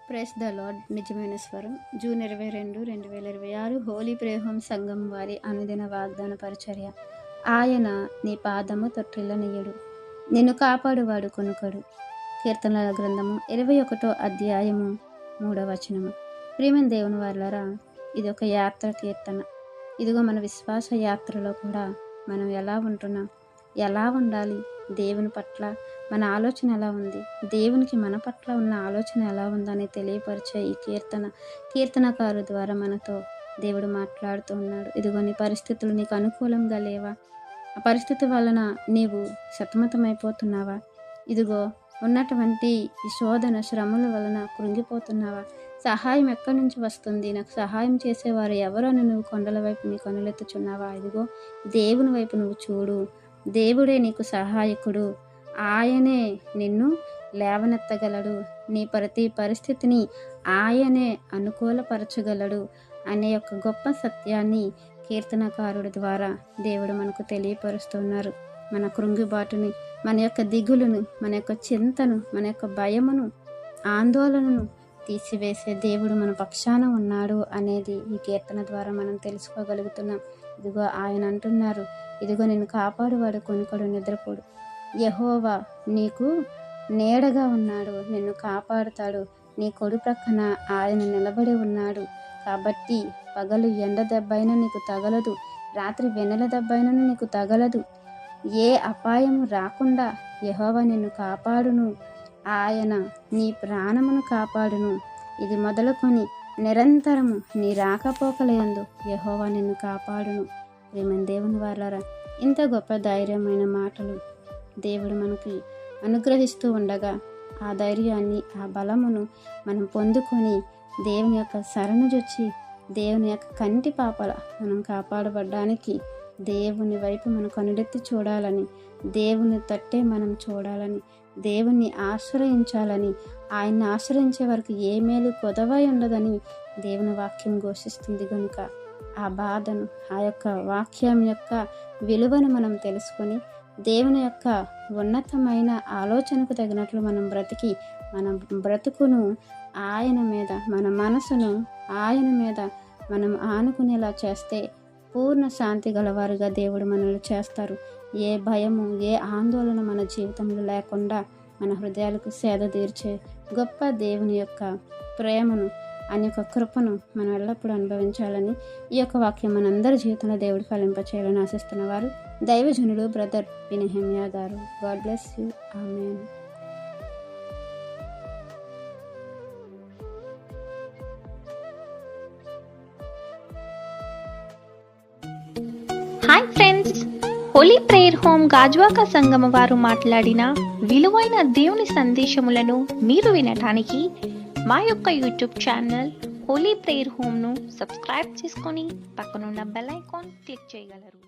Press the lord నిజమైన స్వరం June 22, 2026 Holi prayer home సంఘం వారి అనుదిన వాగ్దాన పరిచర్య. ఆయన నీ పాదము తొట్టిల్లనీయుడు, నిన్ను కాపాడువాడు కొనుకడు. కీర్తనల గ్రంథము 21వ అధ్యాయము 3వ వచనము. ప్రియమైన దేవుని వారలారా, ఇది ఒక యాత్ర కీర్తన. ఇదిగో మన విశ్వాస యాత్రలో కూడా మనం ఎలా ఉంటున్నాం, ఎలా ఉండాలి, దేవుని పట్ల మన ఆలోచన ఎలా ఉంది, దేవునికి మన పట్ల ఉన్న ఆలోచన ఎలా ఉందని తెలియపరిచే ఈ కీర్తనకారు ద్వారా మనతో దేవుడు మాట్లాడుతూ ఉన్నాడు. ఇదిగో నీ పరిస్థితులు నీకు అనుకూలంగా లేవా? ఆ పరిస్థితి వలన నీవు సతమతమైపోతున్నావా? ఇదిగో ఉన్నటువంటి ఈ శోధన శ్రమల వలన కృంగిపోతున్నావా? సహాయం ఎక్కడి నుంచి వస్తుంది, నాకు సహాయం చేసేవారు ఎవరు అని నువ్వు కొండల వైపు నీ కనులెత్తుచున్నావా? ఇదిగో దేవుని వైపు నువ్వు చూడు. దేవుడే నీకు సహాయకుడు, ఆయనే నిన్ను లేవనెత్తగలడు, నీ ప్రతి పరిస్థితిని ఆయనే అనుకూలపరచగలడు అనే ఒక గొప్ప సత్యాన్ని కీర్తనకారుడి ద్వారా దేవుడు మనకు తెలియపరుస్తున్నారు. మన కృంగిబాటుని, మన యొక్క దిగులును, మన యొక్క చింతను, మన యొక్క భయమును, ఆందోళనను తీసివేసే దేవుడు మన పక్షాన ఉన్నాడు అనేది ఈ కీర్తన ద్వారా మనం తెలుసుకోగలుగుతున్నాం. ఇదిగో ఆయన అంటున్నారు, ఇదిగో నిన్ను కాపాడువాడు కొనుకడు, నిద్రపోడు. యెహోవా నీకు నీడగా ఉన్నాడు, నిన్ను కాపాడుతాడు. నీ కొడు ప్రక్కన ఆయన నిలబడి ఉన్నాడు. కాబట్టి పగలు ఎండ దెబ్బైనా నీకు తగలదు, రాత్రి వెన్నెల దెబ్బైనను నీకు తగలదు. ఏ అపాయము రాకుండా యెహోవా నిన్ను కాపాడును. ఆయన నీ ప్రాణమును కాపాడును. ఇది మొదలుకొని నిరంతరము నీ రాకపోకలయందు యెహోవా నిన్ను కాపాడును. ప్రియమైన దేవుని వారలారా, ఇంత గొప్ప ధైర్యమైన మాటలు దేవుడు మనకి అనుగ్రహిస్తూ ఉండగా, ఆ ధైర్యాన్ని, ఆ బలమును మనం పొందుకొని దేవుని యొక్క శరణుజొచ్చి దేవుని యొక్క కంటి పాపల మనం కాపాడబడ్డానికి దేవుని వైపు మనం కనుడెత్తి చూడాలని, దేవుని తట్టే మనం చూడాలని, దేవుణ్ణి ఆశ్రయించాలని, ఆయన్ని ఆశ్రయించే వరకు ఏ మేలు కొదవై ఉండదని దేవుని వాక్యం ఘోషిస్తుంది. కనుక ఆ బాధను, ఆ యొక్క వాక్యం యొక్క విలువను మనం తెలుసుకొని దేవుని యొక్క ఉన్నతమైన ఆలోచనకు తగినట్లు మనం బ్రతికి మన బ్రతుకును ఆయన మీద, మన మనసును ఆయన మీద మనం ఆనుకునేలా చేస్తే పూర్ణ శాంతి గలవారుగా దేవుడు మనల్ని చేస్తారు. ఏ భయము, ఏ ఆందోళన మన జీవితంలో లేకుండా మన హృదయాలకు సేద తీర్చే గొప్ప దేవుని యొక్క ప్రేమను, ఆయన యొక్క కృపను మనం ఎల్లప్పుడూ అనుభవించాలని ఈ యొక్క వాక్యం మనందరి జీవితంలో దేవుడు ఫలింపచేయాలని ఆశిస్తున్న వారు దైవజనుడు బ్రదర్ నెహెమ్యా గారు. God bless you. Amen. Hi friends, Holi prayer home Gajuwaka సంగమ వారు మాట్లాడిన విలువైన దేవుని సందేశములను మీరు వినటానికి మా యొక్క యూట్యూబ్ ఛానల్ హోలీ ప్రేయర్ హోమ్ను సబ్స్క్రైబ్ చేసుకొని పక్కనున్న బెల్ ఐకాన్ క్లిక్ చేయగలరు.